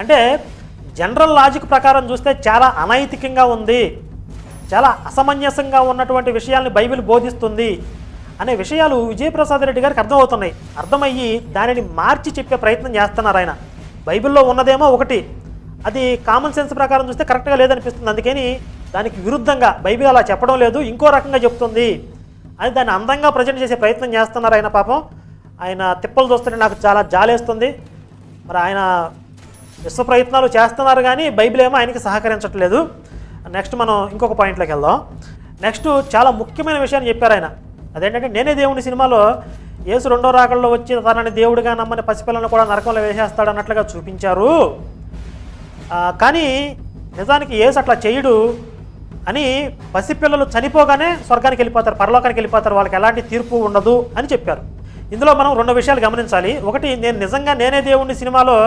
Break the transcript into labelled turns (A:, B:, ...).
A: అంటే general logic ప్రకారం చూస్తే చాలా అనైతికంగా ఉంది, చాలా అసమంజసంగా ఉన్నటువంటి విషయాల్ని బైబిల్ బోధిస్తుంది అనే విషయాలు విజయప్రసాద్ రెడ్డి గారికి అర్థమవుతున్నాయి. అర్థమయ్యి దానిని మార్చి చెప్పే ప్రయత్నం చేస్తున్నారు ఆయన. బైబిల్లో ఉన్నదేమో ఒకటి, అది కామన్ సెన్స్ ప్రకారం చూస్తే కరెక్ట్గా లేదనిపిస్తుంది. అందుకని దానికి విరుద్ధంగా బైబిల్ అలా చెప్పడం లేదు, ఇంకో రకంగా చెప్తుంది అని దాన్ని అందంగా ప్రజెంట్ చేసే ప్రయత్నం చేస్తున్నారు ఆయన. పాపం ఆయన తిప్పలు చూస్తుంటే నాకు చాలా జాలేస్తుంది. మరి ఆయన విశ్వ ప్రయత్నాలు చేస్తున్నారు కానీ బైబిల్ ఏమో ఆయనకి సహకరించట్లేదు. నెక్స్ట్ మనం ఇంకొక పాయింట్లోకి వెళ్దాం. నెక్స్ట్ చాలా ముఖ్యమైన విషయాన్ని చెప్పారు ఆయన. అదేంటంటే నేనే దేవుడి సినిమాలో యేసు రెండో రాకల్లో వచ్చి తనని దేవుడిగా నమ్మని పసిపిల్లలను కూడా నరకంలో వేసేస్తాడు అన్నట్లుగా చూపించారు, కానీ నిజానికి యేసు అట్లా చేయడు అని. పసిపిల్లలు చనిపోగానే స్వర్గానికి వెళ్ళిపోతారు, పరలోకానికి వెళ్ళిపోతారు, వాళ్ళకి ఎలాంటి తీర్పు ఉండదు అని చెప్పారు. ఇందులో మనం రెండు విషయాలు గమనించాలి. ఒకటి, నేను నిజంగా నేనే దేవుడిని సినిమాలో